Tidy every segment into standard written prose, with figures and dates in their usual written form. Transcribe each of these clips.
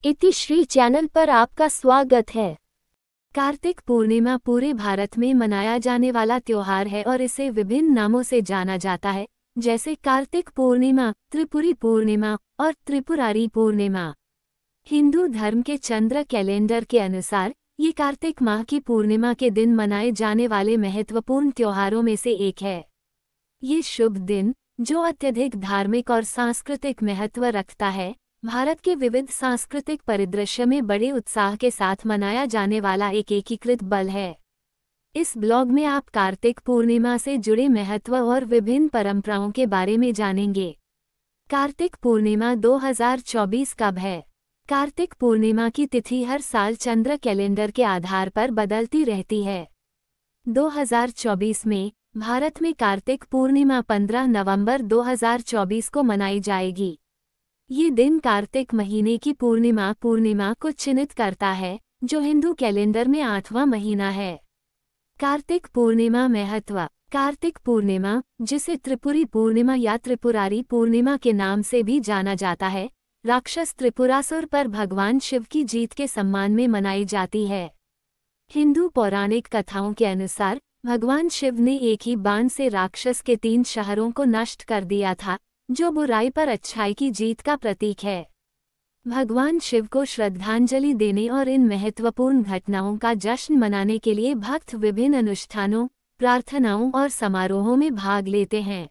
इतिश्री channel पर आपका स्वागत है। कार्तिक पूर्णिमा पूरे भारत में मनाया जाने वाला त्योहार है और इसे विभिन्न नामों से जाना जाता है, जैसे कार्तिक पूर्णिमा, त्रिपुरी पूर्णिमा और त्रिपुरारी पूर्णिमा। हिंदू धर्म के चंद्र कैलेंडर के अनुसार ये कार्तिक माह की पूर्णिमा के दिन मनाए जाने वाले महत्वपूर्ण त्योहारों में से एक है। ये शुभ दिन, जो अत्यधिक धार्मिक और सांस्कृतिक महत्व रखता है, भारत के विविध सांस्कृतिक परिदृश्य में बड़े उत्साह के साथ मनाया जाने वाला एक एकीकृत बल है। इस ब्लॉग में आप कार्तिक पूर्णिमा से जुड़े महत्व और विभिन्न परंपराओं के बारे में जानेंगे। कार्तिक पूर्णिमा 2024 कब है? कार्तिक पूर्णिमा की तिथि हर साल चंद्र कैलेंडर के आधार पर बदलती रहती है। 2024 में भारत में कार्तिक पूर्णिमा 15 नवंबर 2024 को मनाई जाएगी। ये दिन कार्तिक महीने की पूर्णिमा को चिन्हित करता है, जो हिंदू कैलेंडर में 8वां महीना है। कार्तिक पूर्णिमा महत्व। कार्तिक पूर्णिमा, जिसे त्रिपुरी पूर्णिमा या त्रिपुरारी पूर्णिमा के नाम से भी जाना जाता है, राक्षस त्रिपुरासुर पर भगवान शिव की जीत के सम्मान में मनाई जाती है। हिंदू पौराणिक कथाओं के अनुसार भगवान शिव ने एक ही बाण से राक्षस के 3 शहरों को नष्ट कर दिया था, जो बुराई पर अच्छाई की जीत का प्रतीक है। भगवान शिव को श्रद्धांजलि देने और इन महत्वपूर्ण घटनाओं का जश्न मनाने के लिए भक्त विभिन्न अनुष्ठानों, प्रार्थनाओं और समारोहों में भाग लेते हैं।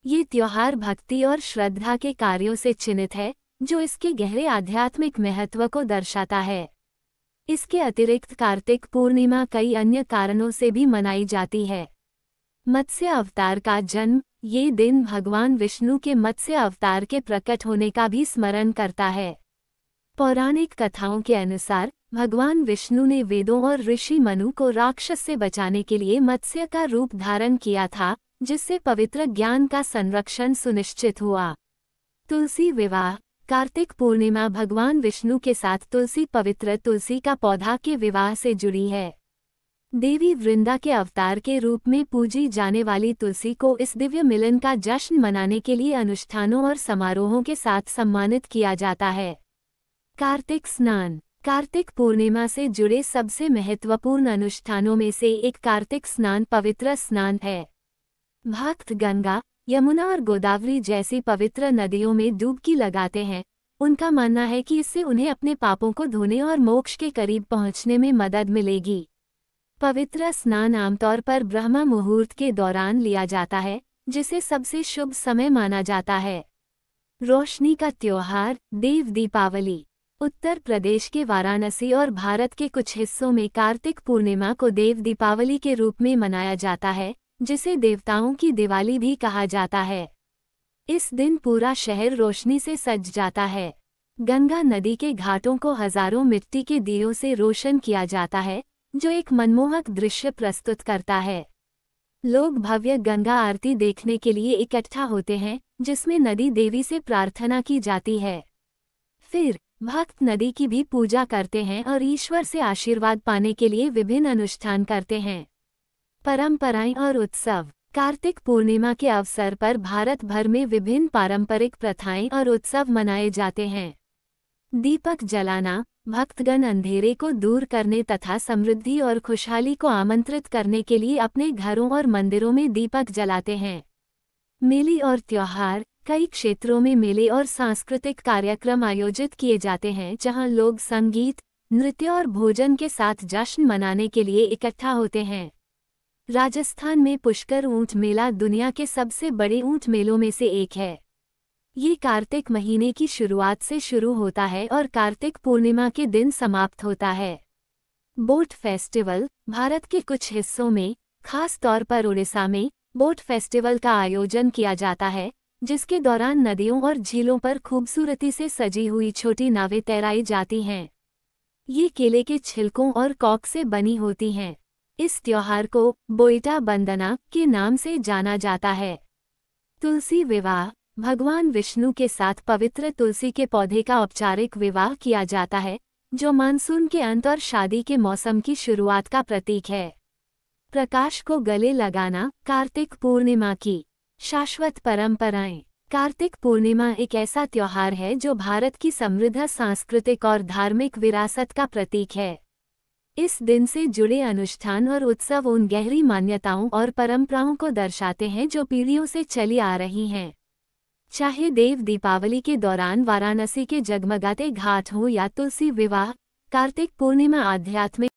ये त्योहार भक्ति और श्रद्धा के कार्यों से चिन्हित है, जो इसके गहरे आध्यात्मिक महत्व को दर्शाता है। इसके अतिरिक्त कार्तिक पूर्णिमा कई अन्य कारणों से भी मनाई जाती है। मत्स्य अवतार का जन्म। ये दिन भगवान विष्णु के मत्स्य अवतार के प्रकट होने का भी स्मरण करता है। पौराणिक कथाओं के अनुसार भगवान विष्णु ने वेदों और ऋषि मनु को राक्षस से बचाने के लिए मत्स्य का रूप धारण किया था, जिससे पवित्र ज्ञान का संरक्षण सुनिश्चित हुआ। तुलसी विवाह। कार्तिक पूर्णिमा भगवान विष्णु के साथ पवित्र तुलसी का पौधा के विवाह से जुड़ी है। देवी वृंदा के अवतार के रूप में पूजी जाने वाली तुलसी को इस दिव्य मिलन का जश्न मनाने के लिए अनुष्ठानों और समारोहों के साथ सम्मानित किया जाता है। कार्तिक स्नान। कार्तिक पूर्णिमा से जुड़े सबसे महत्वपूर्ण अनुष्ठानों में से एक कार्तिक स्नान पवित्र स्नान है। भक्त गंगा, यमुना और गोदावरी जैसी पवित्र नदियों में डुबकी लगाते हैं। उनका मानना है कि इससे उन्हें अपने पापों को धोने और मोक्ष के करीब पहुंचने में मदद मिलेगी। पवित्र स्नान आमतौर पर ब्रह्म मुहूर्त के दौरान लिया जाता है, जिसे सबसे शुभ समय माना जाता है। रोशनी का त्योहार। देव दीपावली। उत्तर प्रदेश के वाराणसी और भारत के कुछ हिस्सों में कार्तिक पूर्णिमा को देव दीपावली के रूप में मनाया जाता है, जिसे देवताओं की दिवाली भी कहा जाता है। इस दिन पूरा शहर रोशनी से सज जाता है। गंगा नदी के घाटों को हजारों मिट्टी के दियों से रोशन किया जाता है, जो एक मनमोहक दृश्य प्रस्तुत करता है। लोग भव्य गंगा आरती देखने के लिए इकट्ठा होते हैं, जिसमें नदी देवी से प्रार्थना की जाती है। फिर भक्त नदी की भी पूजा करते हैं और ईश्वर से आशीर्वाद पाने के लिए विभिन्न अनुष्ठान करते हैं। परंपराएं और उत्सव। कार्तिक पूर्णिमा के अवसर पर भारत भर में विभिन्न पारंपरिक प्रथाएं और उत्सव मनाए जाते हैं। दीपक जलाना। भक्तगण अंधेरे को दूर करने तथा समृद्धि और खुशहाली को आमंत्रित करने के लिए अपने घरों और मंदिरों में दीपक जलाते हैं। मेले और त्योहार। कई क्षेत्रों में मेले और सांस्कृतिक कार्यक्रम आयोजित किए जाते हैं, जहां लोग संगीत, नृत्य और भोजन के साथ जश्न मनाने के लिए इकट्ठा होते हैं। राजस्थान में पुष्कर ऊंट मेला दुनिया के सबसे बड़े ऊंट मेलों में से एक है। ये कार्तिक महीने की शुरुआत से शुरू होता है और कार्तिक पूर्णिमा के दिन समाप्त होता है। Boat festival. भारत के कुछ हिस्सों में, खास तौर पर उड़ीसा में, बोट फेस्टिवल का आयोजन किया जाता है, जिसके दौरान नदियों और झीलों पर खूबसूरती से सजी हुई छोटी नावें तैराई जाती हैं। ये केले के छिलकों और कॉक से बनी होती हैं। इस त्योहार को बोइटा बंदना के नाम से जाना जाता है। तुलसी विवाह। भगवान विष्णु के साथ पवित्र तुलसी के पौधे का औपचारिक विवाह किया जाता है, जो मानसून के अंत और शादी के मौसम की शुरुआत का प्रतीक है। प्रकाश को गले लगाना। कार्तिक पूर्णिमा की शाश्वत परंपराएं। कार्तिक पूर्णिमा एक ऐसा त्योहार है जो भारत की समृद्ध सांस्कृतिक और धार्मिक विरासत का प्रतीक है। इस दिन से जुड़े अनुष्ठान और उत्सव उन गहरी मान्यताओं और परंपराओं को दर्शाते हैं जो पीढ़ियों से चली आ रही हैं। चाहे देव दीपावली के दौरान वाराणसी के जगमगाते घाट हो या तुलसी विवाह, कार्तिक पूर्णिमा आध्यात्मिक